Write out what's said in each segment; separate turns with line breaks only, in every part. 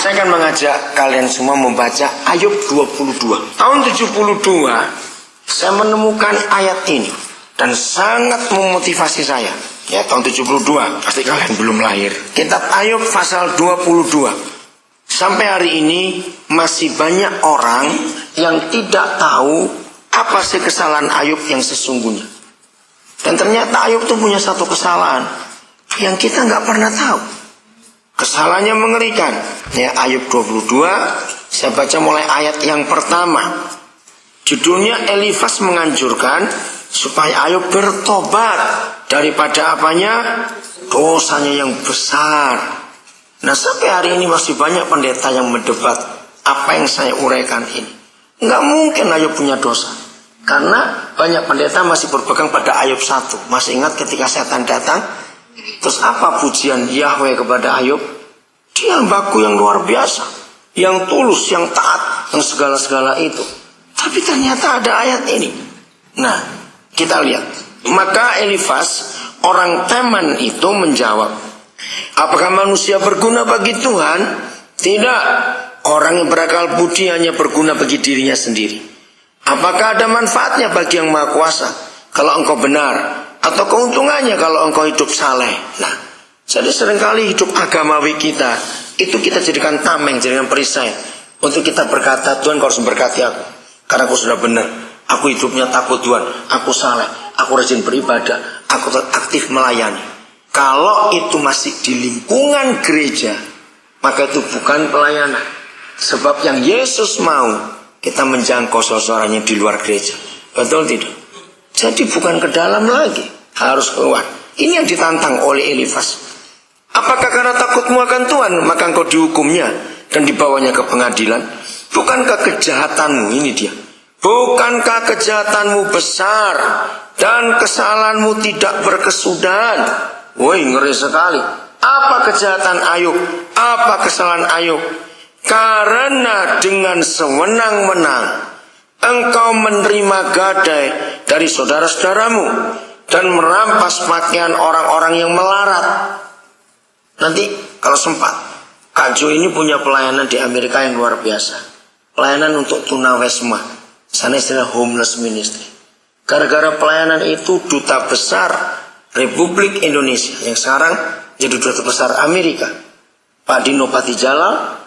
Saya akan mengajak kalian semua membaca Ayub 22. Tahun 72 saya menemukan ayat ini dan sangat memotivasi saya. Ya, tahun 72, pasti kalian belum lahir. Kitab Ayub pasal 22. Sampai hari ini masih banyak orang yang tidak tahu apa sih kesalahan Ayub yang sesungguhnya. Dan ternyata Ayub itu punya satu kesalahan yang kita nggak pernah tahu. Kesalahannya mengerikan. Ya, Ayub 22, saya baca mulai ayat yang pertama. Judulnya Elifas menganjurkan supaya Ayub bertobat daripada apanya? Dosanya yang besar. Nah, sampai hari ini masih banyak pendeta yang mendebat apa yang saya uraikan ini. Nggak mungkin Ayub punya dosa. Karena banyak pendeta masih berpegang pada Ayub 1. Masih ingat ketika setan datang? Terus apa pujian Yahweh kepada Ayub? Dia baku yang luar biasa, yang tulus, yang taat, yang segala-segala itu. Tapi ternyata ada ayat ini. Nah, kita lihat. Maka Elifas, orang Teman itu menjawab, apakah manusia berguna bagi Tuhan? Tidak. Orang yang berakal budi hanya berguna bagi dirinya sendiri. Apakah ada manfaatnya bagi yang Maha Kuasa kalau engkau benar? Atau keuntungannya kalau engkau hidup saleh? Nah, jadi seringkali hidup agamawi kita itu kita jadikan tameng, jadikan perisai untuk kita berkata, Tuhan kau harus memberkati aku karena aku sudah benar, aku hidupnya takut Tuhan, aku saleh, aku rajin beribadah, aku aktif melayani. Kalau itu masih di lingkungan gereja, maka itu bukan pelayanan. Sebab yang Yesus mau kita menjangkau seseorang yang di luar gereja. Betul tidak? Jadi bukan ke dalam lagi, harus keluar. Ini yang ditantang oleh Elifas. Apakah karena takutmu akan Tuhan maka engkau dihukumnya dan dibawanya ke pengadilan? Bukankah kejahatanmu, ini dia, bukankah kejahatanmu besar dan kesalahanmu tidak berkesudahan? Woi, ngeri sekali. Apa kejahatan Ayub? Apa kesalahan Ayub? Karena dengan sewenang-wenang engkau menerima gadai dari saudara-saudaramu dan merampas pakaian orang-orang yang melarat. Nanti kalau sempat, Kak Jo ini punya pelayanan di Amerika yang luar biasa. Pelayanan untuk tunawisma. Sana istilah homeless ministry. Gara-gara pelayanan itu duta besar Republik Indonesia yang sekarang jadi duta besar Amerika, Pak Dino Patijalal,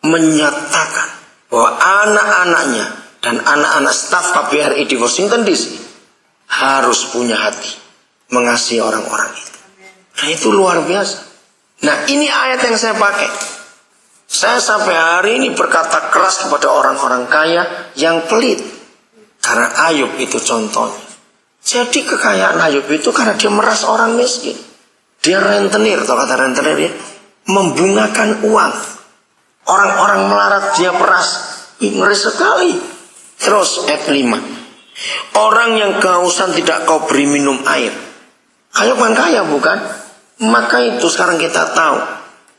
menyatakan bahwa anak-anaknya dan anak-anak staf KBRI di Washington DC harus punya hati mengasihi orang-orang itu. Nah, itu luar biasa. Nah, ini ayat yang saya pakai. Saya sampai hari ini berkata keras kepada orang-orang kaya yang pelit. Karena Ayub itu contohnya. Jadi kekayaan Ayub itu karena dia meras orang miskin. Dia rentenir, atau kata rentenir ya, membungakan uang. Orang-orang melarat dia peras. Ngeri sekali. Terus ayat 5. Orang yang kehausan tidak kau beri minum air. Ayub kan kaya bukan? Maka itu sekarang kita tahu,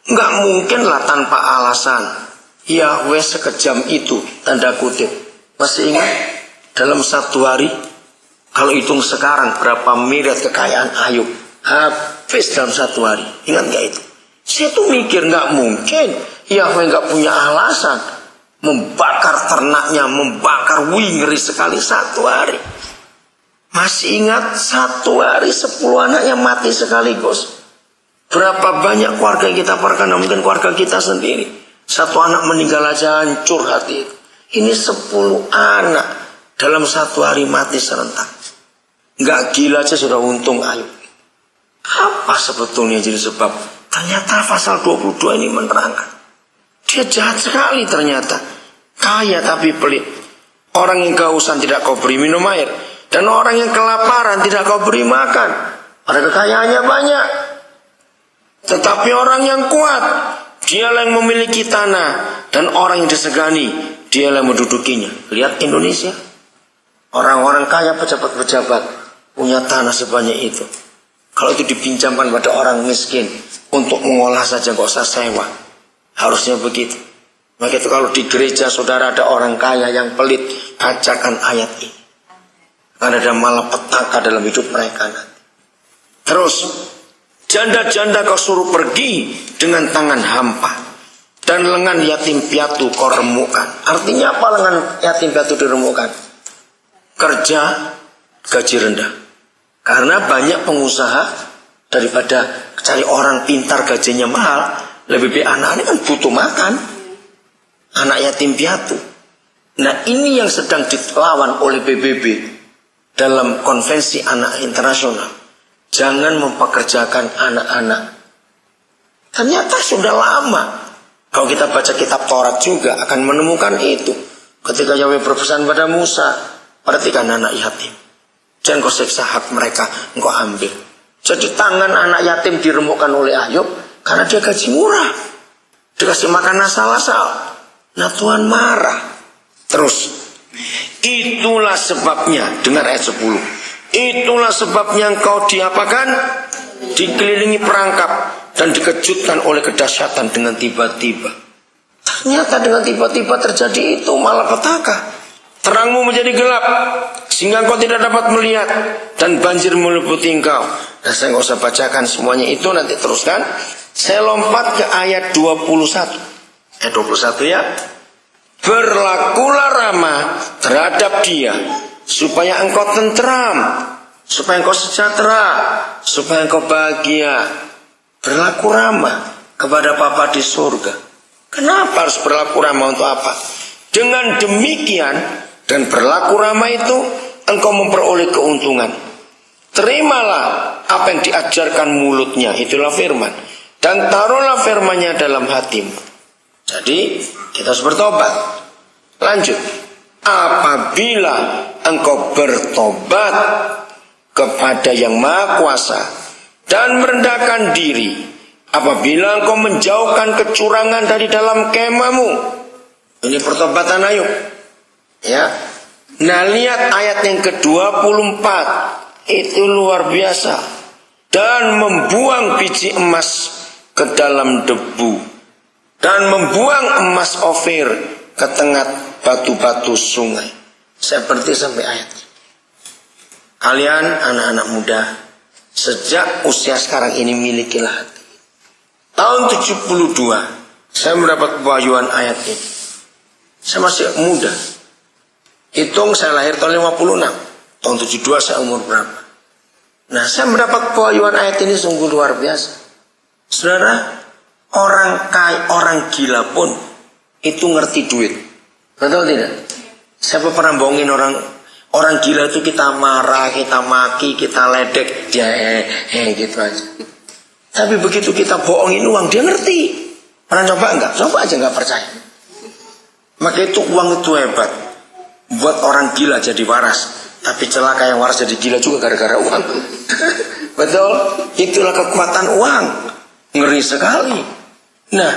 nggak mungkinlah tanpa alasan Yahweh sekejam itu, tanda kutip. Masih ingat dalam satu hari, kalau hitung sekarang berapa miliar kekayaan Ayub habis dalam satu hari? Ingat nggak itu? Saya tuh mikir nggak mungkin Yahweh nggak punya alasan membakar ternaknya, membakar, ngeri sekali satu hari. Masih ingat satu hari 10 anaknya mati sekaligus. Berapa banyak keluarga yang kita perkenal, mungkin keluarga kita sendiri. Satu anak meninggal aja hancur hati. Ini 10 anak dalam satu hari mati serentak. Nggak gila aja sudah untung Ayub. Apa sebetulnya jadi sebab? Ternyata pasal 22 ini menerangkan. Dia jahat sekali ternyata. Kaya tapi pelit. Orang yang kehausan tidak kau beri minum air. Dan orang yang kelaparan tidak kau beri makan. Ada kekayaannya banyak. Tetapi orang yang kuat, dialah yang memiliki tanah. Dan orang yang disegani, dialah yang mendudukinya. Lihat Indonesia. Orang-orang kaya, pejabat-pejabat punya tanah sebanyak itu. Kalau itu dipinjamkan pada orang miskin untuk mengolah saja, gak usah sewa. Harusnya begitu. Maka itu kalau di gereja saudara ada orang kaya yang pelit, bacakan ayat ini. Karena ada malapetaka dalam hidup mereka nanti. Terus, janda-janda kau suruh pergi dengan tangan hampa. Dan lengan yatim piatu kau remukkan. Artinya apa lengan yatim piatu diremukkan? Kerja gaji rendah. Karena banyak pengusaha daripada cari orang pintar gajinya mahal, lebih baik anak-anak kan butuh makan. Anak yatim piatu. Nah, ini yang sedang dilawan oleh PBB dalam konvensi anak internasional. Jangan mempekerjakan anak-anak. Ternyata sudah lama. Kalau kita baca kitab Taurat juga akan menemukan itu. Ketika Yahweh berpesan pada Musa, perhatikan anak yatim. Jangan kau seksa hak mereka, engkau ambil. Jadi tangan anak yatim diremukkan oleh Ayub karena dia gaji murah. Dikasih makan asal-asal. Nah, Tuhan marah. Terus, itulah sebabnya, dengar ayat 10. Itulah sebabnya engkau diapakan? Dikelilingi perangkap dan dikejutkan oleh kedahsyatan dengan tiba-tiba. Ternyata dengan tiba-tiba terjadi itu malapetaka. Terangmu menjadi gelap sehingga engkau tidak dapat melihat dan banjir meliputi engkau. Nah, saya nggak usah bacakan semuanya itu, nanti teruskan. Saya lompat ke ayat 21. Ayat 21 ya. Berlakulah ramah terhadap dia supaya engkau tentram, supaya engkau sejahtera, supaya engkau bahagia. Berlaku ramah kepada Bapa di surga. Kenapa harus berlaku ramah, untuk apa? Dengan demikian dan berlaku ramah itu engkau memperoleh keuntungan. Terimalah apa yang diajarkan mulutnya, itulah firman. Dan taruhlah firmannya dalam hatimu. Jadi kita harus bertobat. Lanjut. Apabila engkau bertobat kepada Yang Maha Kuasa dan merendahkan diri, apabila engkau menjauhkan kecurangan dari dalam kemahmu. Ini pertobatan Ayub. Ya. Nah, lihat ayat yang ke-24. Itu luar biasa. Dan membuang biji emas ke dalam debu, dan membuang emas Ofir ke tengah batu-batu sungai. Saya berhenti sampai ayat. Kalian anak-anak muda, sejak usia sekarang ini milikilah hati. Tahun 72 saya mendapat pewahyuan ayat ini. Saya masih muda. Hitung saya lahir tahun 56. Tahun 72 saya umur berapa? Nah, saya mendapat pewahyuan ayat ini sungguh luar biasa. Saudara, orang kaya, orang gila pun itu ngerti duit. Betul tidak? Siapa pernah bohongin orang gila itu? Kita marah, kita maki, kita ledek, dia gitu aja. Tapi begitu kita bohongin uang, dia ngerti. Pernah coba enggak? Coba aja enggak percaya. Maka itu uang itu hebat. Buat orang gila jadi waras. Tapi celaka yang waras jadi gila juga gara-gara uang. Betul? Itulah kekuatan uang. Ngeri sekali. Nah,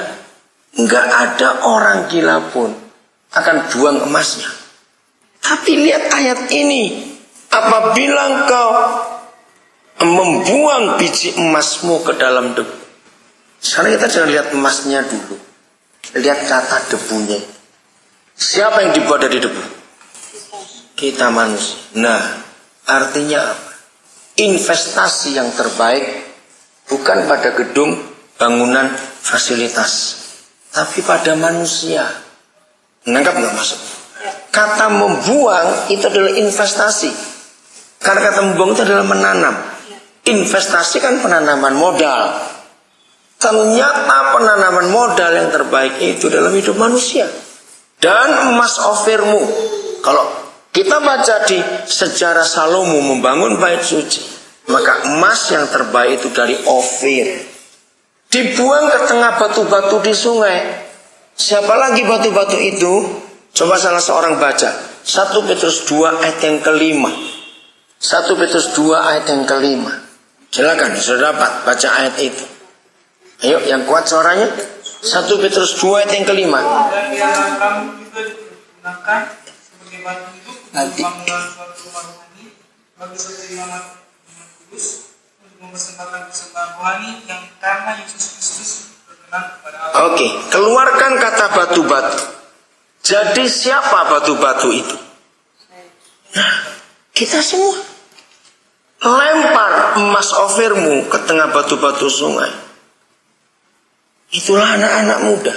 enggak ada orang gila pun akan buang emasnya. Tapi lihat ayat ini. Apabila engkau membuang biji emasmu ke dalam debu. Sekarang kita jangan lihat emasnya dulu. Lihat kata debunya. Siapa yang dibuat dari debu? Kita manusia. Nah, artinya apa? Investasi yang terbaik bukan pada gedung, bangunan, fasilitas, tapi pada manusia. Menangkap nggak maksud? Kata membuang itu adalah investasi. Karena kata membuang itu adalah menanam. Investasi kan penanaman modal. Ternyata penanaman modal yang terbaik itu dalam hidup manusia. Dan emas Ofirmu. Kalau kita baca di sejarah Salomo membangun bait suci, maka emas yang terbaik itu dari Ofir. Dibuang ke tengah batu-batu di sungai. Siapa lagi batu-batu itu? Coba salah seorang baca. 1 Petrus 2 ayat yang ke-5. 1 Petrus 2 ayat yang ke-5. Silakan, sudah dapat baca ayat itu. Ayo, yang kuat suaranya. 1 Petrus 2 ayat yang ke-5.
Dan biarlah kamu juga digunakan sebagai batu hidup
Nanti.
untuk membangun suatu rumah rohani bagi setiap iman kudus, untuk mempersembahkan persembahan rohani yang karena Yesus Kristus berkenan kepada Allah.
Oke, keluarkan kata batu-batu. Jadi siapa batu-batu itu? Nah, kita semua. Lempar emas Ofirmu ke tengah batu-batu sungai. Itulah anak-anak muda.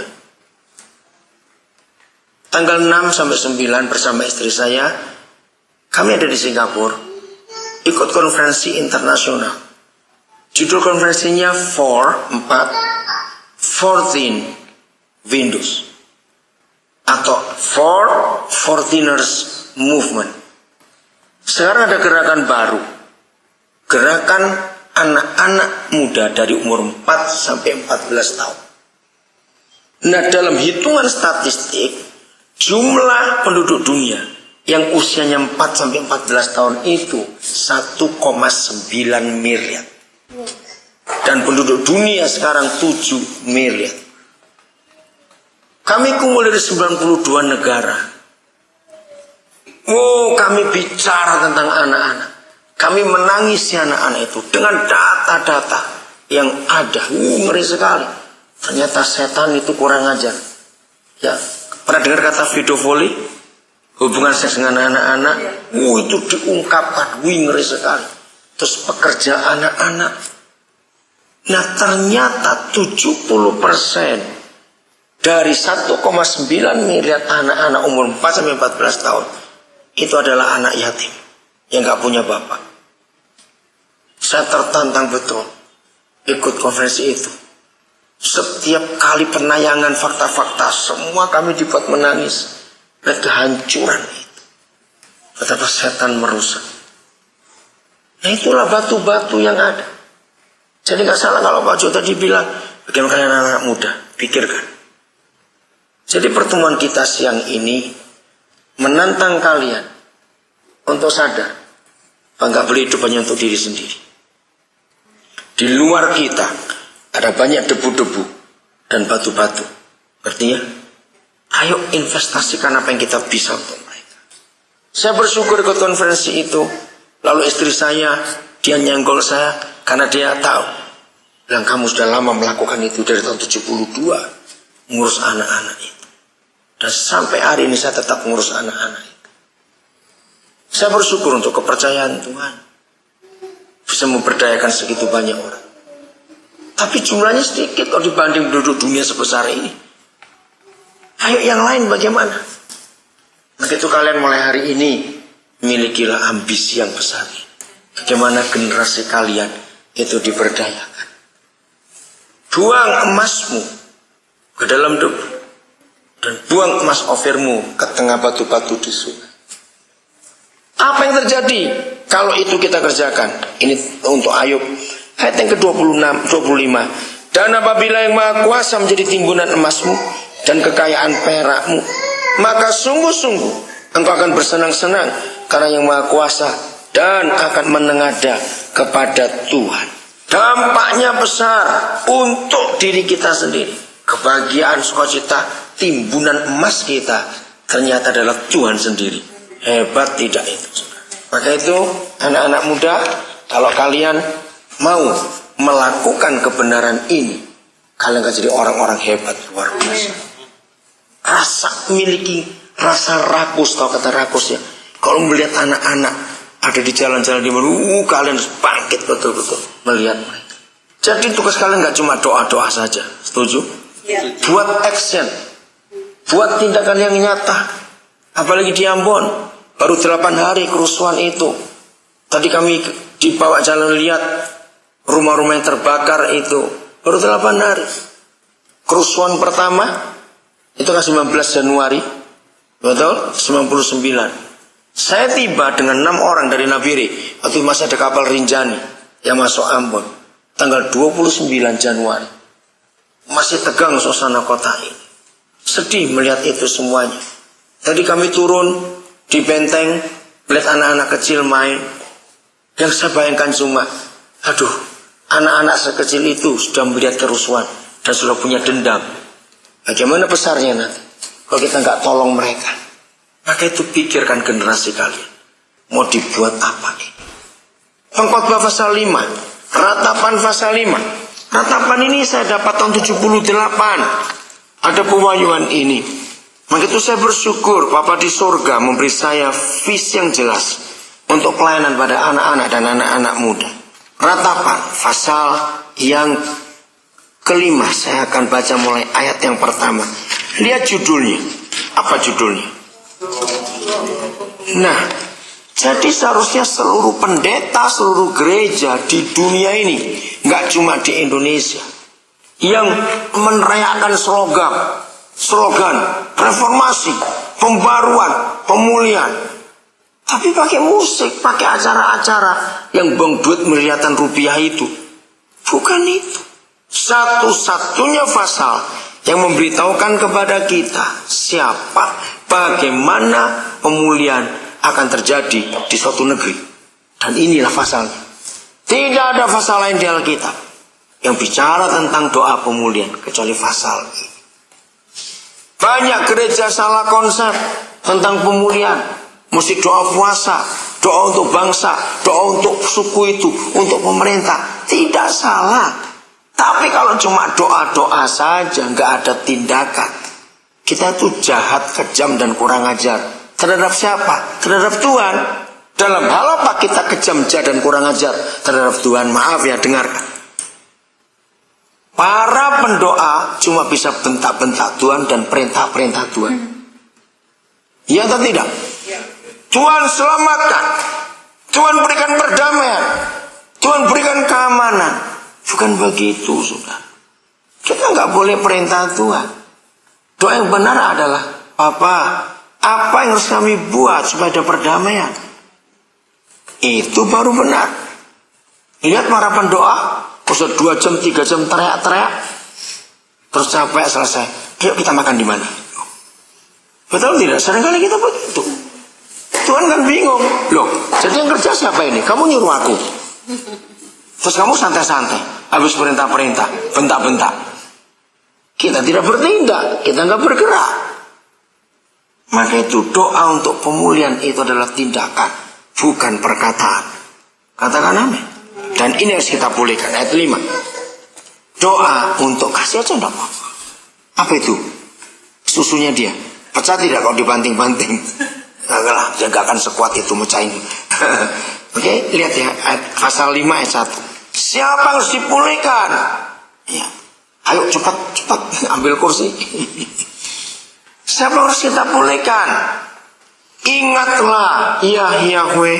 tanggal 6 sampai 9 bersama istri saya, kami ada di Singapura, ikut konferensi internasional. Judul konferensinya 14 Windows atau 14ers Movement. Sekarang ada gerakan baru, gerakan anak-anak muda dari umur 4 sampai 14 tahun. Nah, dalam hitungan statistik, jumlah penduduk dunia yang usianya 4 sampai 14 tahun itu 1,9 miliar. Dan penduduk dunia sekarang 7 miliar. Kami kumpul dari 92 negara. Oh, kami bicara tentang anak-anak. Kami menangisi anak-anak itu dengan data-data yang ada. Ngeri sekali. Ternyata setan itu kurang ajar. Ya, pernah dengar kata pedofili? Hubungan seks dengan anak-anak. Itu diungkapkan. Ngeri sekali. Terus pekerja anak-anak. Nah, ternyata 70% dari 1,9 miliar anak-anak umur 4 sampai 14 tahun itu adalah anak yatim yang gak punya bapak. Saya tertantang betul ikut konferensi itu. Setiap kali penayangan fakta-fakta, semua kami dibuat menangis dan kehancuran itu. Betapa setan merusak. Nah, itulah batu-batu yang ada. Jadi gak salah kalau Pak Jo tadi bilang, bagaimana kalian anak muda, pikirkan. Jadi pertemuan kita siang ini menantang kalian untuk sadar bahwa gak boleh hidup hanya untuk diri sendiri. Di luar kita ada banyak debu-debu dan batu-batu. Artinya, ayo investasikan apa yang kita bisa untuk mereka. Saya bersyukur ikut konferensi itu. Lalu istri saya, dia nyenggol saya karena dia tahu. Bilang, kamu sudah lama melakukan itu dari tahun 72. Ngurus anak-anak itu. Dan sampai hari ini saya tetap ngurus anak-anak itu. Saya bersyukur untuk kepercayaan Tuhan. Bisa memberdayakan segitu banyak orang. Tapi jumlahnya sedikit kalau dibanding penduduk dunia sebesar ini. Ayo yang lain bagaimana? Begitu kalian mulai hari ini, milikilah ambisi yang besar. Bagaimana generasi kalian itu diberdayakan. Buang emasmu ke dalam debu. Dan buang emas ofirmu ke tengah batu-batu di sungai. Apa yang terjadi kalau itu kita kerjakan? Ini untuk Ayub. Ayat yang ke-25. Dan apabila yang Maha Kuasa menjadi timbunan emasmu dan kekayaan perakmu, maka sungguh-sungguh engkau akan bersenang-senang karena yang Maha Kuasa dan akan menengadah kepada Tuhan. Dampaknya besar untuk diri kita sendiri. Kebahagiaan, sukacita, timbunan emas kita ternyata adalah Tuhan sendiri. Hebat tidak itu? Maka itu anak-anak muda, kalau kalian mau melakukan kebenaran ini, kalian akan jadi orang-orang hebat luar biasa. Memiliki rasa rakus, tahu kata rakus ya. Kalau melihat anak-anak ada di jalan-jalan di mana, kalian harus bangkit betul-betul melihat mereka. Jadi tugas kalian nggak cuma doa-doa saja, setuju? Ya. Buat action, buat tindakan yang nyata. Apalagi di Ambon, baru 8 hari kerusuhan itu. Tadi kami dibawa jalan lihat rumah-rumah yang terbakar itu baru 8 hari. Kerusuhan pertama itu kan 19 Januari, betul? 99. Saya tiba dengan 6 orang dari Nabire. Waktu masih ada kapal Rinjani yang masuk Ambon. Tanggal 29 Januari. Masih tegang suasana kota ini. Sedih melihat itu semuanya. Tadi kami turun di benteng, melihat anak-anak kecil main. Yang saya bayangkan cuma, aduh, anak-anak sekecil itu sudah melihat kerusuhan dan sudah punya dendam. Bagaimana besarnya nanti kalau kita nggak tolong mereka? Maka itu pikirkan generasi kalian. Mau dibuat apa ini? Pengkhotbah pasal 5, ratapan pasal 5. Ratapan ini saya dapat tahun 78. Ada pewahyuan ini. Maka itu saya bersyukur Bapa di surga memberi saya visi yang jelas untuk pelayanan pada anak-anak dan anak-anak muda. Ratapan pasal yang kelima, saya akan baca mulai ayat yang pertama. Lihat judulnya, Apa judulnya? Nah, jadi seharusnya seluruh pendeta, seluruh gereja di dunia ini, nggak cuma di Indonesia, yang meneriakkan slogan reformasi, pembaruan, pemulihan, tapi pakai musik, pakai acara-acara yang buang duit miliaran rupiah itu. Bukan itu. Satu-satunya pasal yang memberitahukan kepada kita siapa, bagaimana pemulihan akan terjadi di suatu negeri. Dan inilah pasalnya. Tidak ada pasal lain di Alkitab yang bicara tentang doa pemulihan kecuali pasal ini. Banyak gereja salah konsep tentang pemulihan. Mesti doa puasa, doa untuk bangsa, doa untuk suku itu, untuk pemerintah. Tidak salah. Tapi kalau cuma doa-doa saja, nggak ada tindakan, kita itu jahat, kejam, dan kurang ajar. Terhadap siapa? Terhadap Tuhan. Dalam hal apa kita kejam, jahat, dan kurang ajar terhadap Tuhan? Maaf ya, dengarkan. Para pendoa cuma bisa bentak-bentak Tuhan dan perintah-perintah Tuhan. Iya atau tidak? Tuhan selamatkan, Tuhan berikan perdamaian, Tuhan berikan keamanan. Bukan begitu, sudah. Kita nggak boleh perintah Tuhan. Doa yang benar adalah, Bapa, apa yang harus kami buat supaya ada perdamaian? Itu baru benar. Lihat para pendoa, usah 2 jam, 3 jam teriak-teriak, terus capek selesai. Ayo kita makan di mana? Betul tidak? Seringkali kita begitu. Tuhan kan bingung. Loh, jadi yang kerja siapa ini? Kamu nyuruh aku. Terus kamu santai-santai, habis perintah-perintah, bentak-bentak. Kita tidak bertindak, kita nggak bergerak. Maka itu doa untuk pemulihan itu adalah tindakan, bukan perkataan. Katakan amin. Dan ini harus kita pulihkan. Ayat 5. Doa untuk kasih aja enggak apa-apa. Apa itu? Susunya dia. Pecah tidak kalau dibanting-banting? Enggak lah, dia nggak akan sekuat itu mecahin. Oke, lihat ya, pasal 5 ayat 1. Siapa harus dipulihkan? Ya. Ayo cepat ambil kursi. Siapa harus kita pulihkan? Ingatlah ya Yahweh,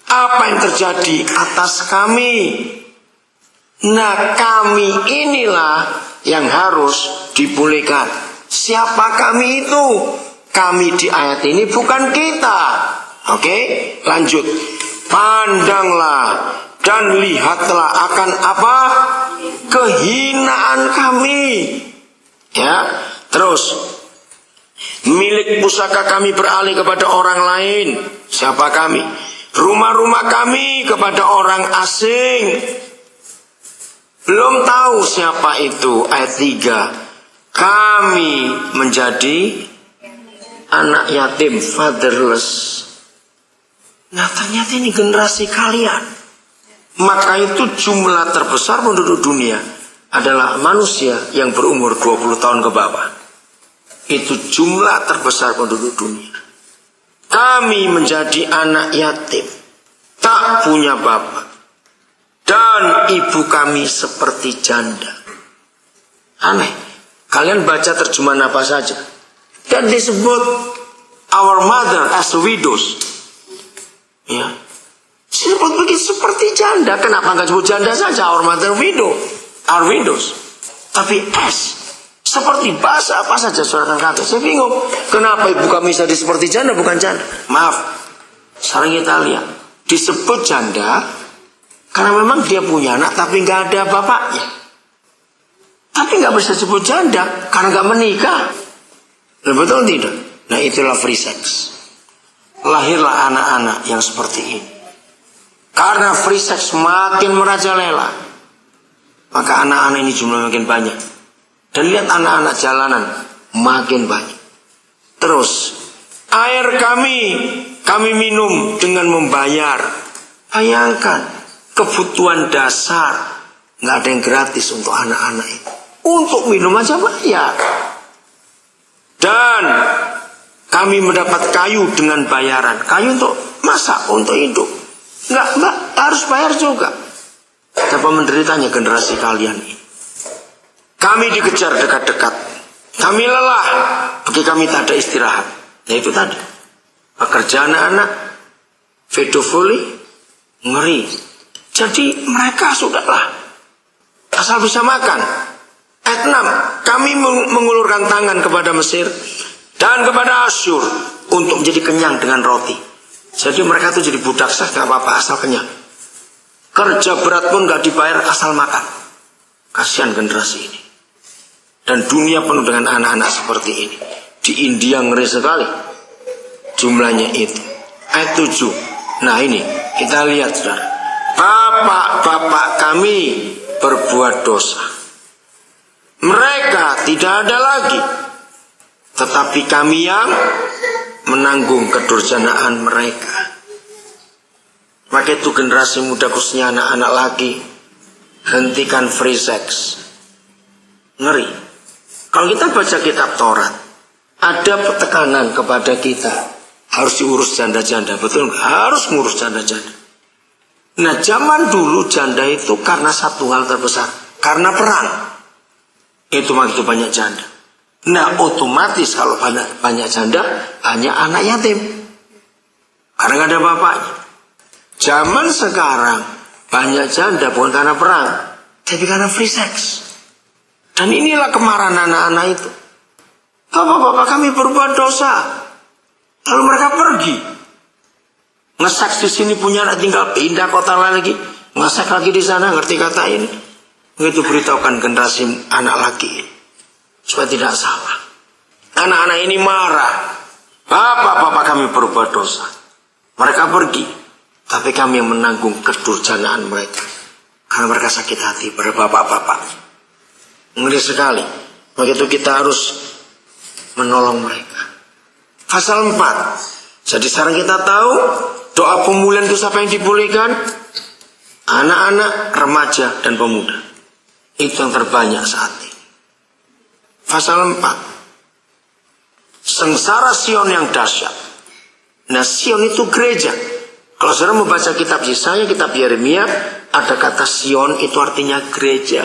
apa yang terjadi atas kami. Nah, kami inilah yang harus dipulihkan. Siapa kami itu? Kami di ayat ini bukan kita. Oke, lanjut. Pandanglah dan lihatlah akan apa? Kehinaan kami. Ya, terus. Milik pusaka kami beralih kepada orang lain. Siapa kami? Rumah-rumah kami kepada orang asing. Belum tahu siapa itu. Ayat 3. Kami menjadi anak yatim, fatherless. Nah, ternyata ini generasi kalian. Maka itu jumlah terbesar penduduk dunia adalah manusia yang berumur 20 tahun ke bawah. Itu jumlah terbesar penduduk dunia. Kami menjadi anak yatim, tak punya bapak, dan ibu kami seperti janda. Aneh. Kalian baca terjemahan apa saja, dan disebut our mother as widows. Ya, disebut begitu seperti janda. Kenapa nggak sebut janda saja? Our mother widow, our widows. Tapi seperti bahasa apa saja saudara kata. Saya bingung. Kenapa ibu kami jadi seperti janda bukan janda? Maaf. Sekarang kita lihat. Disebut janda karena memang dia punya anak tapi nggak ada bapaknya. Tapi nggak bisa disebut janda karena nggak menikah. Betul tidak? Nah, itulah free sex. Lahirlah anak-anak yang seperti ini. Karena free sex makin merajalela, maka anak-anak ini jumlah makin banyak. Dan lihat anak-anak jalanan makin banyak. Terus air kami minum dengan membayar. Bayangkan kebutuhan dasar, nggak ada yang gratis untuk anak-anak itu. Untuk minum aja bayar. Dan kami mendapat kayu dengan bayaran. Kayu untuk masak, untuk hidup. Enggak, harus bayar juga. Betapa menderitanya generasi kalian ini. Kami dikejar dekat-dekat. Kami lelah. Bagi kami tak ada istirahat. Ya itu tadi. Pekerjaan anak, pedofili, ngeri. Jadi mereka sudahlah. Asal bisa makan. Ayat 6. Kami mengulurkan tangan kepada Mesir dan kepada Asyur untuk menjadi kenyang dengan roti. Jadi mereka tuh jadi budak sah, gak apa-apa asal kenyang. Kerja berat pun gak dibayar asal makan. Kasihan generasi ini. Dan dunia penuh dengan anak-anak seperti ini. Di India ngeri sekali jumlahnya itu. Ayat 7. Nah ini kita lihat saudara. Bapak-bapak kami berbuat dosa. Mereka tidak ada lagi. Tetapi kami yang menanggung kedurjanaan mereka. Maka itu generasi muda khususnya anak-anak lagi, hentikan free sex. Ngeri. Kalau kita baca kitab Taurat, ada tekanan kepada kita harus diurus janda-janda, betul nggak? Harus ngurus janda-janda. Nah zaman dulu janda itu karena satu hal terbesar, karena perang. Itu begitu banyak janda. Nah otomatis kalau banyak janda, hanya anak yatim. Karena nggak ada bapaknya. Zaman sekarang banyak janda bukan karena perang, tapi karena free sex. Dan inilah kemarahan anak-anak itu. Bapak-bapak kami berbuat dosa. Lalu mereka pergi. Ngeseks di sini punya anak, tinggal pindah kota lagi. Ngeseks lagi di sana, ngerti kata ini. Begitu beritahukan generasi anak laki ini. Supaya tidak salah. Anak-anak ini marah. Bapak-bapak kami berbuat dosa. Mereka pergi. Tapi kami yang menanggung kedurjanaan mereka. Karena mereka sakit hati pada bapak-bapak. Ngeri sekali. Begitu kita harus menolong mereka. Pasal 4. Jadi sekarang kita tahu doa pemulihan itu siapa yang dibolehkan? Anak-anak, remaja, dan pemuda. Itu yang terbanyak saat ini. Pasal 4. Sengsara Sion yang dahsyat. Nah Sion itu gereja. Kalau saudara membaca kitab Yesaya, kitab Yeremia, ada kata Sion itu artinya gereja.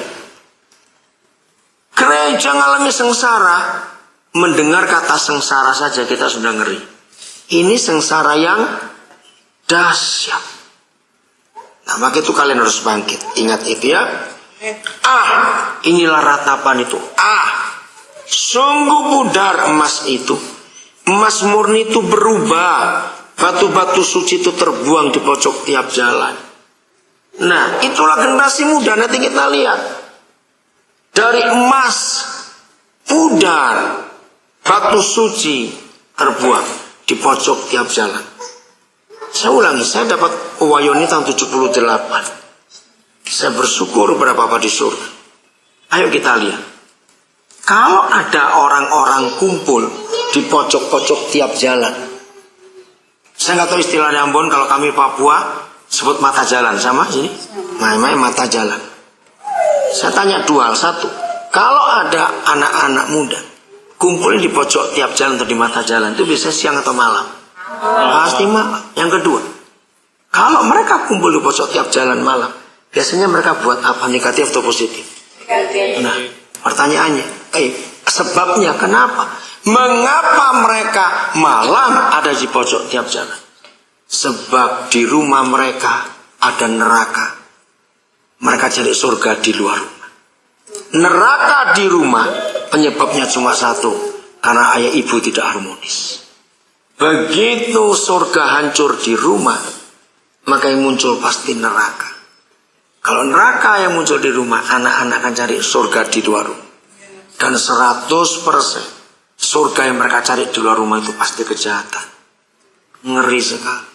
Gereja ngalami sengsara. Mendengar kata sengsara saja kita sudah ngeri. Ini sengsara yang dahsyat. Nah maka itu kalian harus bangkit. Ingat itu ya. Inilah ratapan itu. Sungguh pudar emas itu. Emas murni itu berubah. Batu-batu suci itu terbuang di pojok tiap jalan. Nah itulah generasi muda. Nanti kita lihat. Dari emas pudar, batu suci terbuang di pojok tiap jalan. Saya ulangi, saya dapat Wayoni tahun 78. Saya bersyukur kepada Bapa di surga. Ayo kita lihat. Kalau ada orang-orang kumpul di pojok-pojok tiap jalan. Saya nggak tahu istilahnya Ambon, kalau kami Papua sebut mata jalan, sama sini? Main-main mata jalan. Saya tanya dua hal. Satu, kalau ada anak-anak muda kumpulin di pojok tiap jalan atau di mata jalan, itu biasanya siang atau malam? Pasti malam. Yang kedua, kalau mereka kumpul di pojok tiap jalan malam, biasanya mereka buat apa, negatif atau positif? Nah, pertanyaannya, sebabnya kenapa? Mengapa mereka malam ada di pojok tiap jalan? Sebab di rumah mereka ada neraka. Mereka cari surga di luar rumah. Neraka di rumah penyebabnya cuma satu. Karena ayah ibu tidak harmonis. Begitu surga hancur di rumah, maka yang muncul pasti neraka. Kalau neraka yang muncul di rumah, anak-anak akan cari surga di luar rumah. Dan 100% surga yang mereka cari di luar rumah itu pasti kejahatan. Ngeri sekali.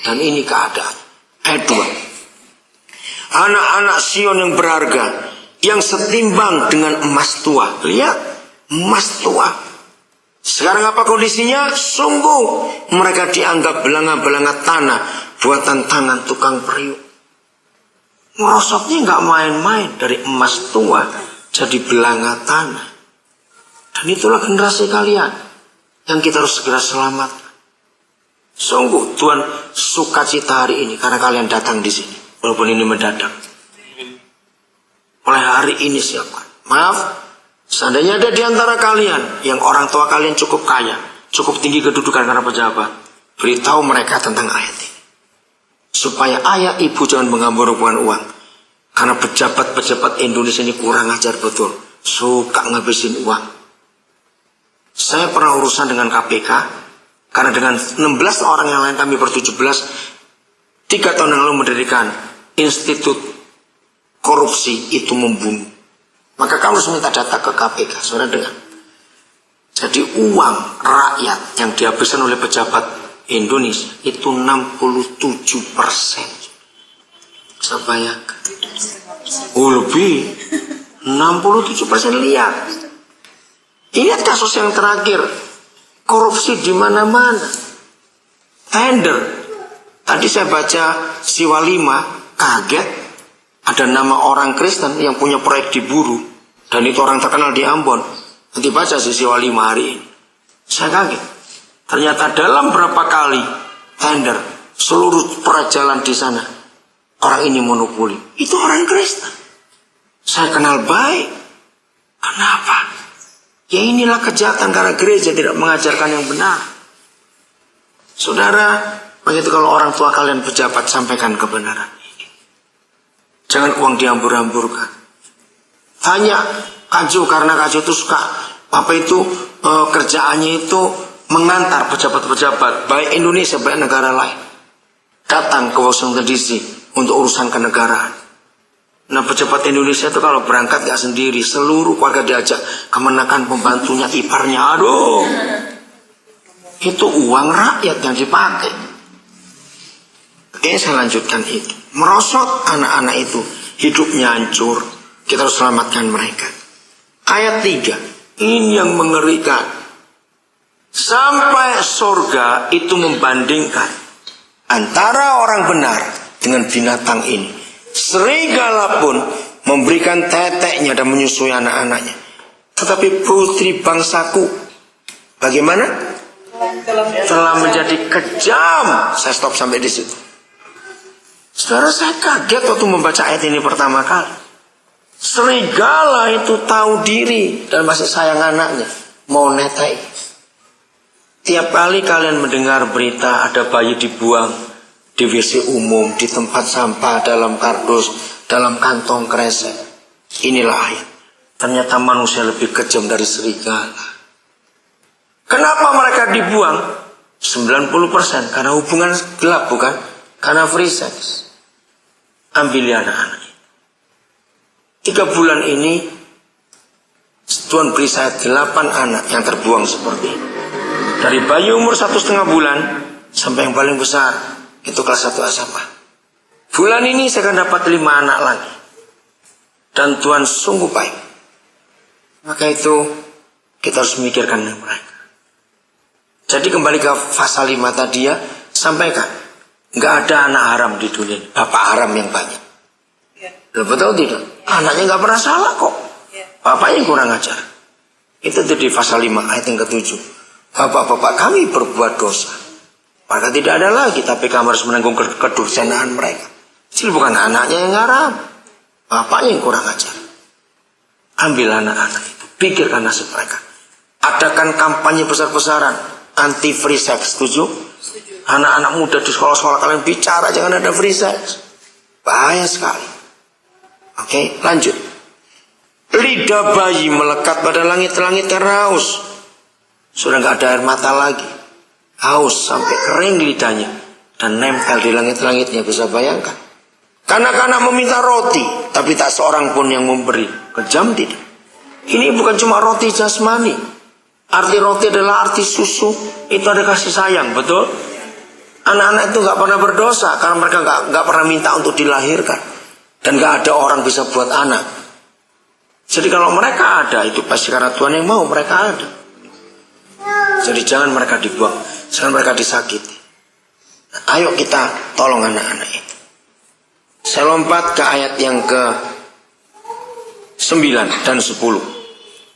Dan ini keadaan. Ayat 2. Anak-anak Sion yang berharga, yang setimbang dengan emas tua. Lihat, emas tua. Sekarang apa kondisinya? Sungguh mereka dianggap belanga-belanga tanah, buatan tangan tukang periuk. Merosotnya nggak main-main, dari emas tua jadi belanga tanah. Dan itulah generasi kalian yang kita harus segera selamatkan. Sungguh Tuhan sukacita hari ini karena kalian datang di sini. Walaupun ini mendadak. Oleh hari ini siapkan. Maaf, Seandainya ada di antara kalian yang orang tua kalian cukup kaya, cukup tinggi kedudukan karena pejabat, beritahu mereka tentang ayat ini. Supaya ayah ibu jangan menghambur-hamburkan uang. Karena pejabat-pejabat Indonesia ini kurang ajar betul. Suka ngabisin uang. Saya pernah urusan dengan KPK. Karena dengan 16 orang yang lain kami ber-17, 3 tahun yang lalu mendirikan institut korupsi itu membunuh. Maka kamu harus minta data ke KPK. Saudara dengar. Jadi uang rakyat yang dihabiskan oleh pejabat Indonesia itu 67%. Bisa bayangkan. Oh lebih. 67% lihat. Lihat kasus yang terakhir. Korupsi di mana-mana. Tender. Tadi saya baca Siwa 5, kaget. Ada nama orang Kristen yang punya proyek di Buru. Dan itu orang terkenal di Ambon. Nanti baca Siwa 5 hari ini. Saya kaget. Ternyata dalam berapa kali tender seluruh perjalan di sana orang ini monopoli. Itu orang Kristen. Saya kenal baik. Kenapa? Ya inilah kejahatan karena gereja tidak mengajarkan yang benar. Saudara, begitu kalau orang tua kalian pejabat sampaikan kebenaran ini. Jangan uang dihambur-hamburkan. Tanya Kaju karena Kaju itu suka kerjaannya itu mengantar pejabat-pejabat baik Indonesia baik negara lain datang ke Washington DC untuk urusan kenegaraan. Nah pejabat Indonesia itu kalau berangkat gak sendiri, seluruh keluarga diajak, kemenakan pembantunya, iparnya, aduh itu uang rakyat yang dipakai. Oke, saya lanjutkan itu. Merosot anak-anak itu, hidupnya hancur, kita harus selamatkan mereka. Ayat 3, ini yang mengerikan. Sampai surga itu membandingkan antara orang benar dengan binatang ini. Serigala pun memberikan teteknya dan menyusui anak-anaknya. Tetapi putri bangsaku bagaimana? Telah menjadi kejam. Saya stop sampai di situ. Saudara, saya kaget waktu membaca ayat ini pertama kali. Serigala itu tahu diri dan masih sayang anaknya, mau netai. Tiap kali kalian mendengar berita ada bayi dibuang di WC umum, di tempat sampah, dalam kardus, dalam kantong kresek. Inilah ayat. Ternyata manusia lebih kejam dari serigala. Kenapa mereka dibuang? 90% karena hubungan gelap, bukan? Karena free sex. Ambil anak-anak. 3 bulan ini Tuhan beri saya 8 anak yang terbuang seperti ini. Dari bayi umur 1,5 bulan sampai yang paling besar itu kelas 1 SMA. Bulan ini saya akan dapat 5 anak lagi. Dan Tuhan sungguh baik. Maka itu kita harus memikirkan mereka. Jadi kembali ke pasal 5 tadi ya, sampaikan. Nggak ada anak haram di dunia ini. Bapak haram yang banyak. Betul tidak? Anaknya nggak pernah salah kok. Bapaknya kurang ajar. Itu di pasal 5 ayat yang ke-7. Bapak-bapak kami berbuat dosa. Maka tidak ada lagi, tapi kami harus menanggung kedurjanaan mereka. Jadi bukan anaknya yang haram, bapaknya yang kurang ajar. Ambil anak-anak itu, pikirkan nasib mereka. Adakan kampanye besar-besaran anti free sex, setuju? Anak-anak muda di sekolah-sekolah kalian bicara jangan ada free sex. Bahaya sekali. Oke, lanjut. Lidah bayi melekat pada langit-langit karena haus. Sudah nggak ada air mata lagi. Haus sampai kering lidahnya. Dan nempel di langit-langitnya, bisa bayangkan. Kanak-kanak meminta roti, tapi tak seorang pun yang memberi. Kejam tidak? Ini bukan cuma roti jasmani. Arti roti adalah arti susu. Itu ada kasih sayang, betul? Anak-anak itu nggak pernah berdosa karena mereka nggak pernah minta untuk dilahirkan. Dan nggak ada orang bisa buat anak. Jadi kalau mereka ada, itu pasti karena Tuhan yang mau mereka ada. Jadi jangan mereka dibuang, jangan mereka disakiti. Nah, ayo kita tolong anak-anak itu. Saya lompat ke ayat yang ke-9 dan 10.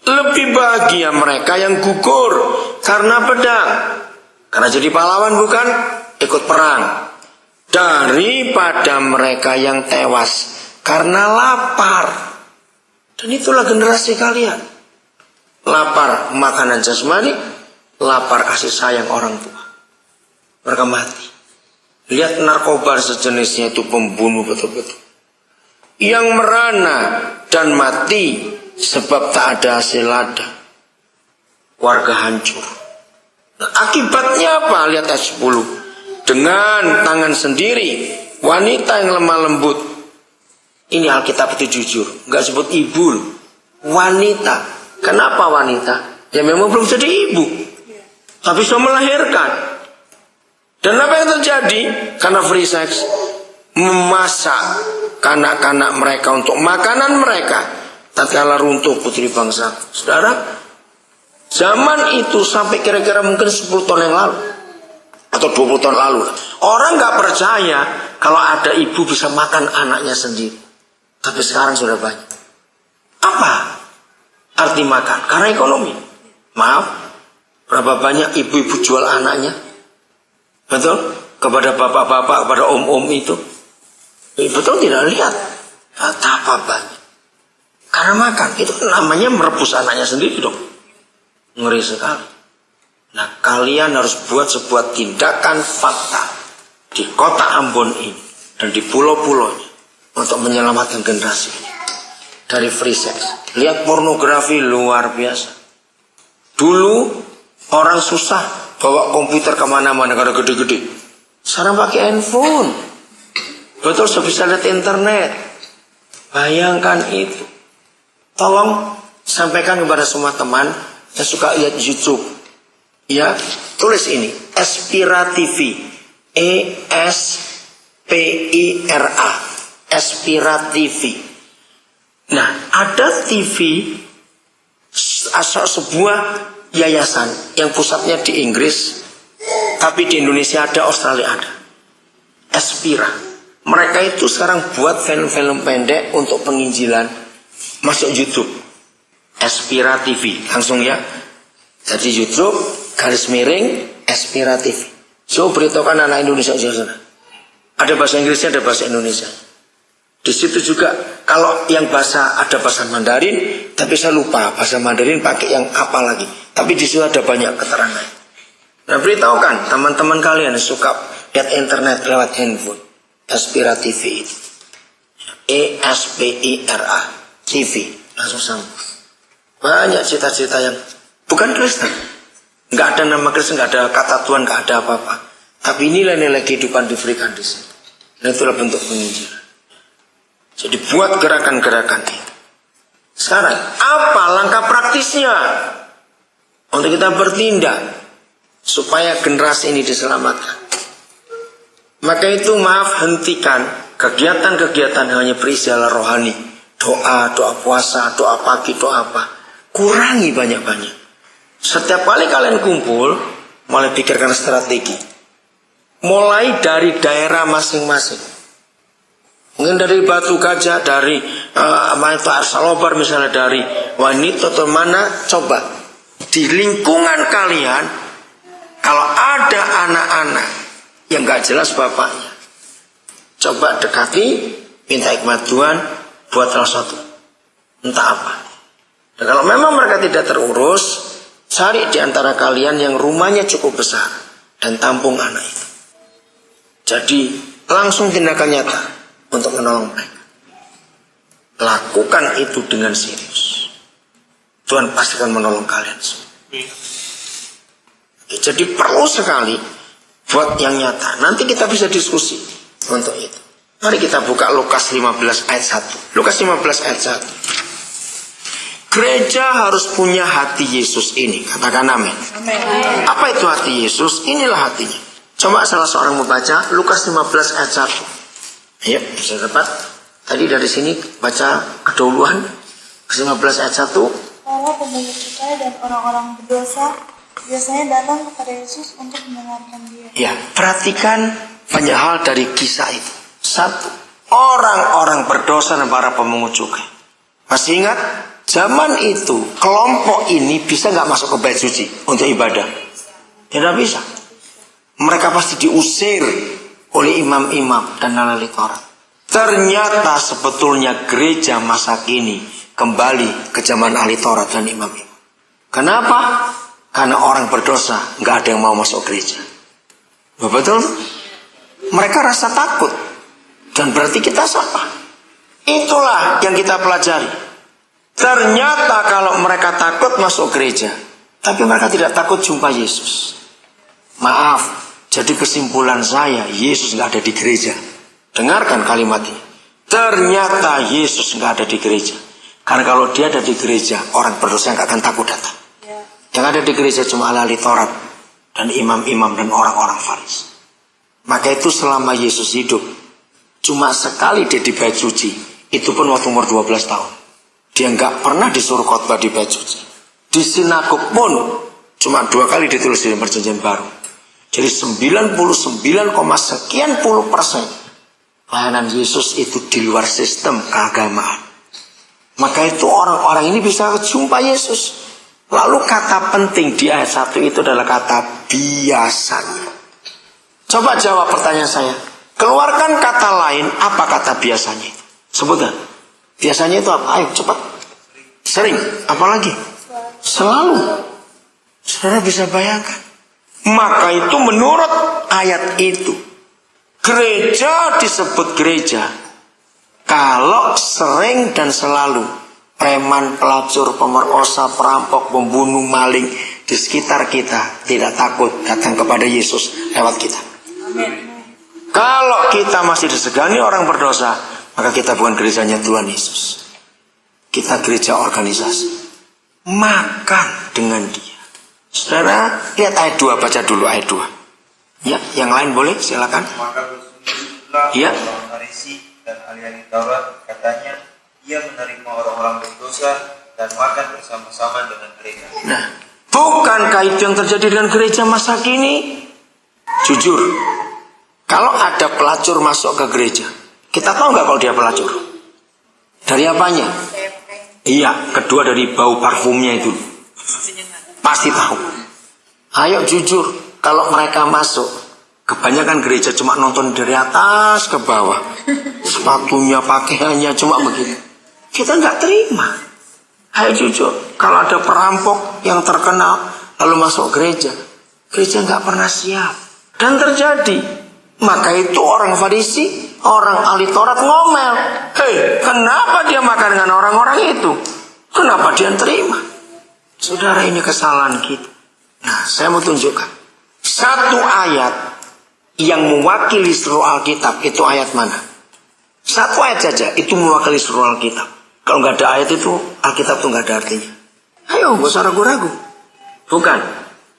Lebih bahagia mereka yang gugur karena pedang. Karena jadi pahlawan bukan? Ikut perang. Daripada mereka yang tewas karena lapar. Dan itulah generasi kalian. lapar makanan jasmani, lapar kasih sayang orang tua. Mereka mati. Lihat narkoba sejenisnya itu pembunuh betul-betul. Yang merana dan mati sebab tak ada hasil ladang. Warga hancur. Nah, akibatnya apa? Lihat ayat 10. Dengan tangan sendiri, wanita yang lemah lembut. Ini Alkitab itu jujur. Enggak sebut ibu. Wanita. Kenapa wanita? Ya memang belum jadi ibu. Tapi sudah melahirkan. Dan apa yang terjadi? Karena free sex. Memasak kanak-kanak mereka untuk makanan mereka. Tatkala runtuh putri bangsa. Saudara, zaman itu sampai kira-kira mungkin 10 tahun yang lalu. Atau 20 tahun lalu. Orang gak percaya kalau ada ibu bisa makan anaknya sendiri. Tapi sekarang sudah banyak. Apa arti makan? Karena ekonomi. Maaf, berapa banyak ibu-ibu jual anaknya? Betul? Kepada bapak-bapak, kepada om-om itu. Betul tidak lihat. Betapa banyak. Karena makan. Itu namanya merebus anaknya sendiri dong. Ngeri sekali. Nah, kalian harus buat sebuah tindakan fakta di kota Ambon ini dan di pulau-pulaunya untuk menyelamatkan generasi ini dari free sex. Lihat pornografi luar biasa. Dulu orang susah bawa komputer kemana-mana karena gede-gede. Sekarang pakai handphone. Betul, bisa lihat internet. Bayangkan itu. Tolong sampaikan kepada semua teman yang suka lihat YouTube. Ya, tulis ini Espira TV, ESPIRA, Espira TV. Nah, ada TV asal sebuah yayasan yang pusatnya di Inggris, tapi di Indonesia ada, Australia ada. Espira. Mereka itu sekarang buat film-film pendek untuk penginjilan, masuk YouTube. Espira TV, langsung ya. Jadi YouTube garis miring Espira TV. So beritahukan anak Indonesia di sana. Ada bahasa Inggrisnya, ada bahasa Indonesia. Di situ juga kalau yang bahasa ada bahasa Mandarin, tapi saya lupa bahasa Mandarin pakai yang apa lagi. Tapi di situ ada banyak keterangan. Nah, beritahukan teman-teman kalian yang suka lihat internet lewat handphone. Espira TV itu. ESPIRA TV, langsung sambung. Banyak cita-cita yang bukan Kristen. Nggak ada nama Kristen, nggak ada kata Tuhan, nggak ada apa-apa. Tapi nilai-nilai kehidupan diberikan di sini. Dan itulah bentuk penginjilan. Jadi buat gerakan-gerakan itu. Sekarang, apa langkah praktisnya untuk kita bertindak supaya generasi ini diselamatkan? Maka itu maaf, hentikan kegiatan-kegiatan hanya berisi ala rohani. Doa, doa puasa, doa pagi, doa apa. Kurangi banyak-banyak. Setiap kali kalian kumpul, mulai pikirkan strategi. Mulai dari daerah masing-masing. Mungkin dari Batu Gajah, dari Arsalobar misalnya, dari wanita atau mana, coba. Di lingkungan kalian, kalau ada anak-anak yang gak jelas bapaknya, coba dekati, minta hikmat Tuhan, buat salah satu. Entah apa. Dan kalau memang mereka tidak terurus, cari di antara kalian yang rumahnya cukup besar dan tampung anak itu. Jadi langsung tindakan nyata untuk menolong mereka. Lakukan itu dengan serius. Tuhan pasti akan menolong kalian semua. Jadi perlu sekali buat yang nyata. Nanti kita bisa diskusi untuk itu. Mari kita buka Lukas 15 ayat 1. Lukas 15 ayat 1. Gereja harus punya hati Yesus ini. Katakan amin. Apa itu hati Yesus? Inilah hatinya. Coba salah seorang membaca Lukas 15 ayat 1. Ayo, bisa dapat. Tadi dari sini baca kedahuluan. 15 ayat 1.
Para pemungut cukai dan orang-orang berdosa biasanya datang kepada Yesus untuk mendengarkan dia.
Ya, perhatikan banyak hal dari kisah itu. 1. Orang-orang berdosa dan para pemungut cukai. Masih ingat? Zaman itu kelompok ini bisa nggak masuk ke bait suci untuk ibadah? Tidak bisa. Mereka pasti diusir oleh imam-imam dan ahli Taurat. Ternyata sebetulnya gereja masa kini kembali ke zaman ahli Taurat dan imam-imam. Kenapa? Karena orang berdosa nggak ada yang mau masuk gereja. Betul? Mereka rasa takut. Dan berarti kita siapa? Itulah yang kita pelajari. Ternyata kalau mereka takut masuk gereja, tapi mereka tidak takut jumpa Yesus. Maaf, jadi kesimpulan saya, Yesus nggak ada di gereja. Dengarkan kalimat ini. Ternyata Yesus nggak ada di gereja. Karena kalau dia ada di gereja, orang berdosa nggak akan takut datang. Yang ada di gereja cuma ahli Taurat dan imam-imam dan orang-orang Farisi. Maka itu selama Yesus hidup, cuma sekali dia di bait suci. Itu pun waktu umur 12 tahun. Dia nggak pernah disuruh khotbah di bait suci. Di sinagog pun cuma 2 kali ditulis di Perjanjian Baru. Jadi 99,sekian% pelayanan Yesus itu di luar sistem keagamaan. Maka itu orang-orang ini bisa jumpa Yesus. Lalu kata penting di ayat 1 itu adalah kata biasanya. Coba jawab pertanyaan saya. Keluarkan kata lain, apa kata biasanya itu? Sebutkan. Biasanya itu apa? Ayo cepat. Sering. Apalagi? Selalu. Saudara bisa bayangkan. Maka itu menurut ayat itu, gereja disebut gereja kalau sering dan selalu preman, pelacur, pemerkosa, perampok, pembunuh, maling di sekitar kita tidak takut datang kepada Yesus lewat kita. Kalau kita masih disegani orang berdosa, maka kita bukan gerejanya Tuhan Yesus. Kita gereja organisasi. Makan dengan dia. Saudara, lihat ayat 2, baca dulu ayat 2. Ya, yang lain boleh, silakan.
Maka bersunyi-sunyilah
Ya.
orang Farisi dan ahli-ahli Taurat, katanya, ia menerima orang-orang berdosa dan makan bersama-sama dengan mereka.
Nah, bukankah itu yang terjadi dengan gereja masa kini? Jujur, kalau ada pelacur masuk ke gereja, kita tahu nggak kalau dia pelacur? Dari apanya? Iya, kedua dari bau parfumnya itu. Pasti tahu. Ayo jujur, kalau mereka masuk, kebanyakan gereja cuma nonton dari atas ke bawah. Sepatunya, pakaiannya cuma begitu. Kita nggak terima. Ayo jujur, kalau ada perampok yang terkenal lalu masuk gereja, gereja nggak pernah siap. Dan terjadi. Maka itu orang Farisi, orang ahli Taurat ngomel. Hei, kenapa dia makan dengan orang-orang itu? Kenapa dia terima? Saudara, ini kesalahan kita. Nah, saya mau tunjukkan. Satu ayat yang mewakili seluruh Alkitab, itu ayat mana? Satu ayat saja, itu mewakili seluruh Alkitab. Kalau nggak ada ayat itu, Alkitab itu nggak ada artinya. Ayo, nggak usah ragu-ragu. Bukan.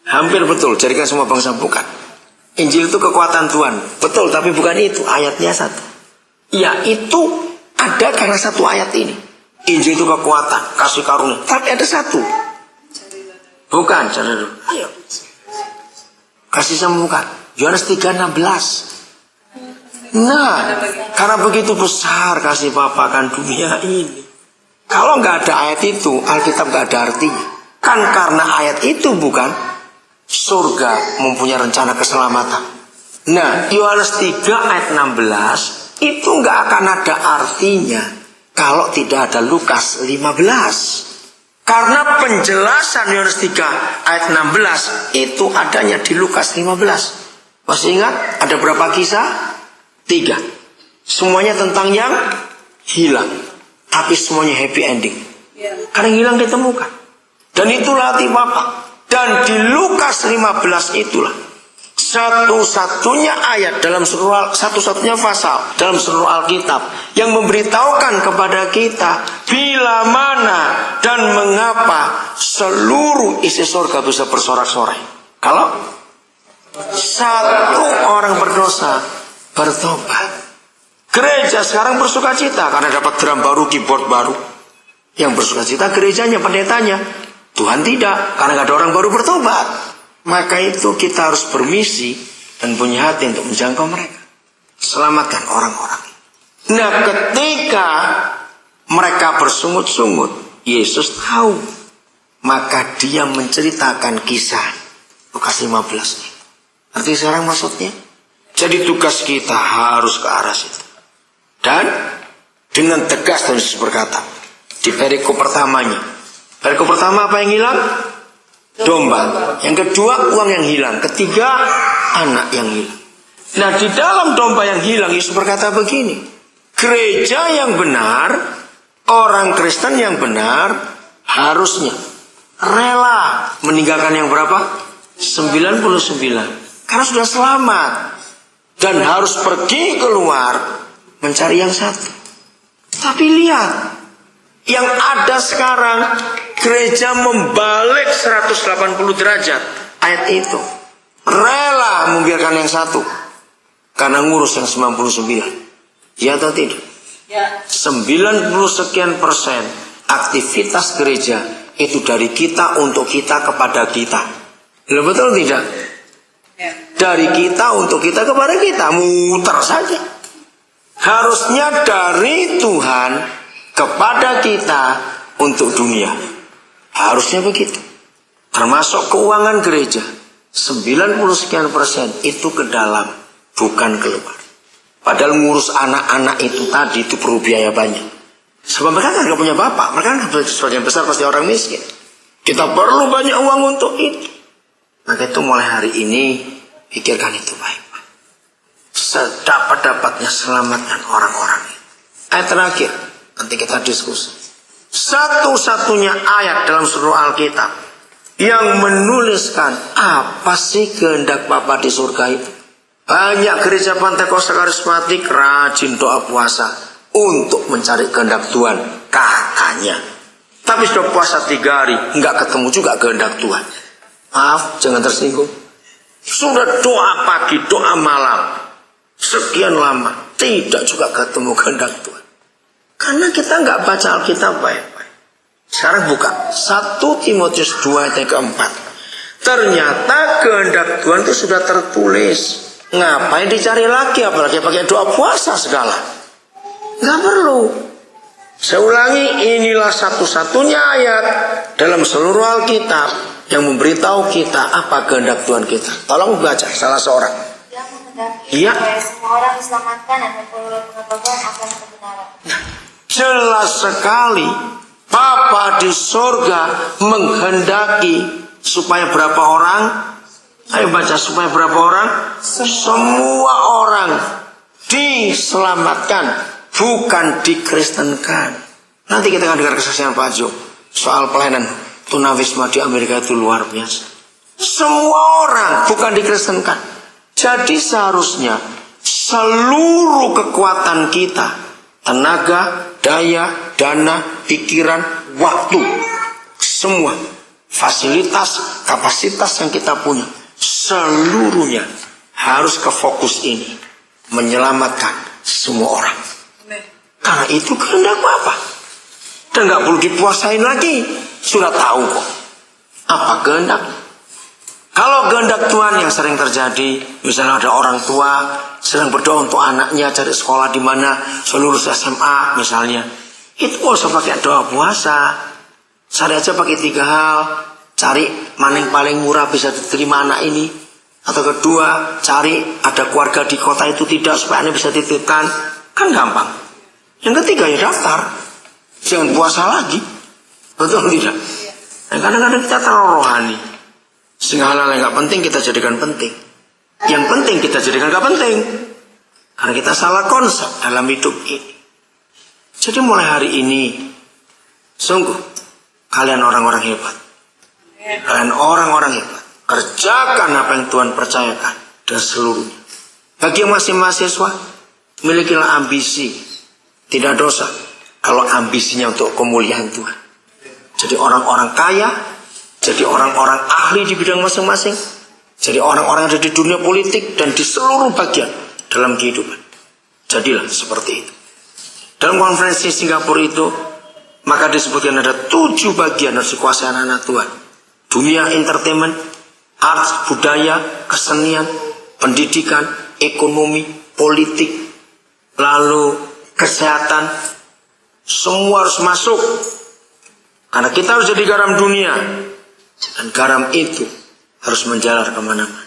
Hampir betul, jadikan semua bangsa bukan. Injil itu kekuatan Tuhan. Betul, tapi bukan itu. Ayatnya satu. Ya, itu ada karena satu ayat ini. Injil itu kekuatan, kasih karunia. Tapi ada satu. Bukan, cari dulu. Ayo. Kasih sembuhkan. Yohanes 3:16. Nah, karena begitu besar kasih Bapa akan dunia ini. Kalau nggak ada ayat itu, Alkitab nggak ada artinya. Kan karena ayat itu bukan, surga mempunyai rencana keselamatan. Nah, Yohanes 3 ayat 16 itu nggak akan ada artinya kalau tidak ada Lukas 15. Karena penjelasan Yohanes 3 ayat 16 itu adanya di Lukas 15. Masih ingat ada berapa kisah? 3. Semuanya tentang yang hilang, tapi semuanya happy ending. Karena yang hilang ditemukan. Dan itulah hati Bapa. Dan di Lukas 15 itulah satu-satunya ayat dalam seluruh, satu-satunya pasal dalam seluruh Alkitab yang memberitahukan kepada kita bila mana dan mengapa seluruh isi surga bisa bersorak-sorai. Kalau satu orang berdosa bertobat, gereja sekarang bersukacita karena dapat drum baru, keyboard baru. Yang bersukacita gerejanya, pendetanya. Tuhan tidak, karena gak ada orang baru bertobat. Maka itu kita harus bermisi dan punya hati untuk menjangkau mereka. Selamatkan orang-orang. Nah, ketika mereka bersungut-sungut, Yesus tahu. Maka dia menceritakan kisah Lukas 15 ini. Arti sekarang maksudnya? Jadi tugas kita harus ke arah situ. Dan dengan tegas Yesus berkata di perikop pertamanya. Perikop pertama apa yang hilang? Domba. Yang kedua, uang yang hilang. Ketiga, anak yang hilang. Nah, di dalam domba yang hilang, Yesus berkata begini. Gereja yang benar, orang Kristen yang benar, harusnya rela meninggalkan yang berapa? 99. Karena sudah selamat. Dan harus pergi keluar mencari yang satu. Tapi lihat, yang ada sekarang, gereja membalik 180 derajat ayat itu. Rela membiarkan yang satu karena ngurus yang 99. Ya atau tidak?
Ya.
90 sekian persen aktivitas gereja itu dari kita untuk kita kepada kita. Betul tidak?
Ya.
Dari kita untuk kita kepada kita, muter saja. Harusnya dari Tuhan kepada kita untuk dunia. Harusnya begitu. Termasuk keuangan gereja. 90 sekian persen itu ke dalam, bukan keluar. Padahal ngurus anak-anak itu tadi itu perlu biaya banyak. Sebab mereka kan gak punya bapak. Mereka kan sebagian besar pasti orang miskin. Kita perlu banyak uang untuk itu. Maka itu mulai hari ini pikirkan itu baik-baik. Sedapat-dapatnya selamatkan orang-orang ini. Ayat terakhir, nanti kita diskusi. Satu-satunya ayat dalam seluruh Alkitab yang menuliskan apa sih kehendak Bapa di surga itu. Banyak gereja Pentakosta karismatik rajin doa puasa untuk mencari kehendak Tuhan, katanya. Tapi sudah puasa 3 hari, nggak ketemu juga kehendak Tuhan. Maaf, jangan tersinggung. Sudah doa pagi, doa malam, sekian lama, tidak juga ketemu kehendak Tuhan. Karena kita nggak baca Alkitab baik-baik. Sekarang buka 1 Timotius 2 ayat yang keempat. Ternyata kehendak Tuhan itu sudah tertulis. Ngapain dicari lagi, apalagi pakai doa puasa segala. Nggak perlu. Saya ulangi, inilah satu-satunya ayat dalam seluruh Alkitab yang memberitahu kita apa kehendak Tuhan kita. Tolong baca salah seorang.
Yang menghendaki
Iya.
supaya semua orang diselamatkan dan memperoleh pengetahuan akan kebenaran.
Jelas sekali Bapa di surga menghendaki supaya berapa orang? Ayo baca, supaya berapa orang? Semua orang diselamatkan, bukan dikristenkan. Nanti kita akan dengar kesaksian Pak Jo soal pelayanan tunawisma di Amerika itu luar biasa. Semua orang bukan dikristenkan. Jadi seharusnya seluruh kekuatan kita, tenaga, daya, dana, pikiran, waktu, semua fasilitas, kapasitas yang kita punya, seluruhnya harus ke fokus ini, menyelamatkan semua orang. Karena itu kehendak Bapa. Dan gak perlu dipuasain lagi, sudah tahu kok apa kehendak. Kalau kehendak Tuhan yang sering terjadi, misalnya ada orang tua sedang berdoa untuk anaknya cari sekolah di mana, lulus SMA misalnya, itu gak usah pakai doa puasa. Cari aja pakai 3 hal. Cari mana yang paling murah bisa diterima anak ini. Atau kedua, cari ada keluarga di kota itu tidak, supaya anak bisa dititipkan. Kan gampang. Yang ketiga ya daftar. Jangan puasa lagi. Betul tidak? Dan kadang-kadang kita terlalu rohani. Sehingga hal-hal yang gak penting kita jadikan penting. Yang penting kita jadikan gak penting. Karena kita salah konsep dalam hidup ini. Jadi mulai hari ini, sungguh kalian orang-orang hebat. Kalian orang-orang hebat. Kerjakan apa yang Tuhan percayakan dan seluruhnya. Bagi yang masih mahasiswa, milikilah ambisi. Tidak dosa kalau ambisinya untuk kemuliaan Tuhan. Jadi orang-orang kaya, jadi orang-orang ahli di bidang masing-masing, jadi orang-orang yang ada di dunia politik dan di seluruh bagian dalam kehidupan. Jadilah seperti itu. Dalam konferensi Singapura itu, maka disebutkan ada 7 bagian harus dikuasai anak-anak Tuhan. Dunia entertainment, arts, budaya, kesenian, pendidikan, ekonomi, politik, lalu kesehatan. Semua harus masuk. Karena kita harus jadi garam dunia. Dan garam itu harus menjalar kemana-mana.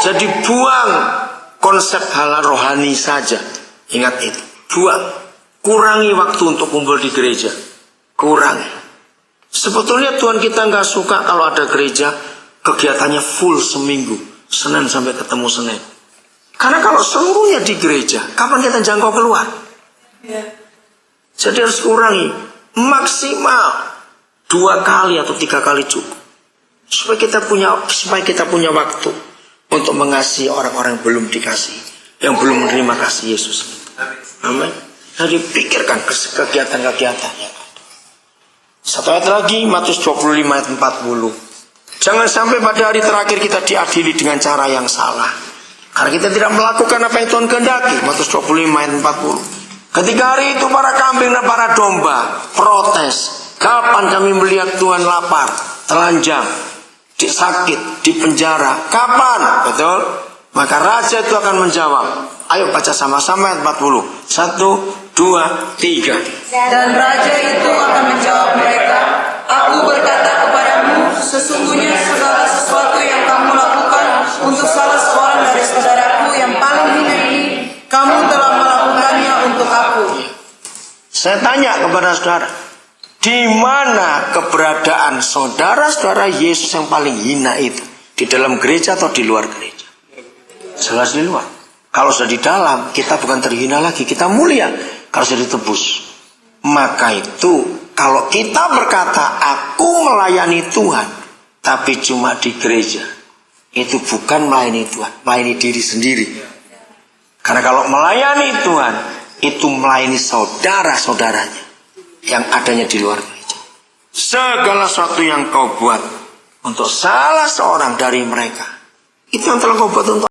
Jadi buang konsep halal rohani saja. Ingat itu. Buang. Kurangi waktu untuk kumpul di gereja. Kurangi. Sebetulnya Tuhan kita nggak suka kalau ada gereja kegiatannya full seminggu, Senin sampai ketemu Senin. Karena kalau seluruhnya di gereja, kapan kita jangkau keluar? Jadi harus kurangi, maksimal 2 kali atau 3 kali cukup. Supaya kita punya waktu untuk mengasihi orang-orang yang belum dikasih, yang belum menerima kasih Yesus. Amin. Jadi pikirkan kegiatan-kegiatannya. Satu ayat lagi, Matius 25 ayat 40. Jangan sampai pada hari terakhir kita diadili dengan cara yang salah, karena kita tidak melakukan apa yang Tuhan kehendaki. Matius 25 ayat 40. Ketika hari itu para kambing dan para domba protes. Kapan kami melihat Tuhan lapar, telanjang, sakit, di penjara? Kapan? Betul? Maka raja itu akan menjawab. Ayo baca sama-sama ayat 40. 1, 2, 3.
Dan raja itu akan menjawab mereka, Aku berkata kepadamu, sesungguhnya segala sesuatu yang kamu lakukan untuk salah seorang dari saudaraku yang paling hina ini, kamu telah melakukannya untuk aku.
Saya tanya kepada saudara, di mana keberadaan saudara-saudara Yesus yang paling hina itu? Di dalam gereja atau di luar gereja? Jelas di luar. Kalau sudah di dalam, kita bukan terhina lagi, kita mulia. Kalau sudah ditebus. Maka itu, kalau kita berkata, aku melayani Tuhan, tapi cuma di gereja, itu bukan melayani Tuhan, melayani diri sendiri. Karena kalau melayani Tuhan, itu melayani saudara-saudaranya yang adanya di luar gereja. Segala sesuatu yang kau buat untuk salah seorang dari mereka, itu yang telah kau buat untuk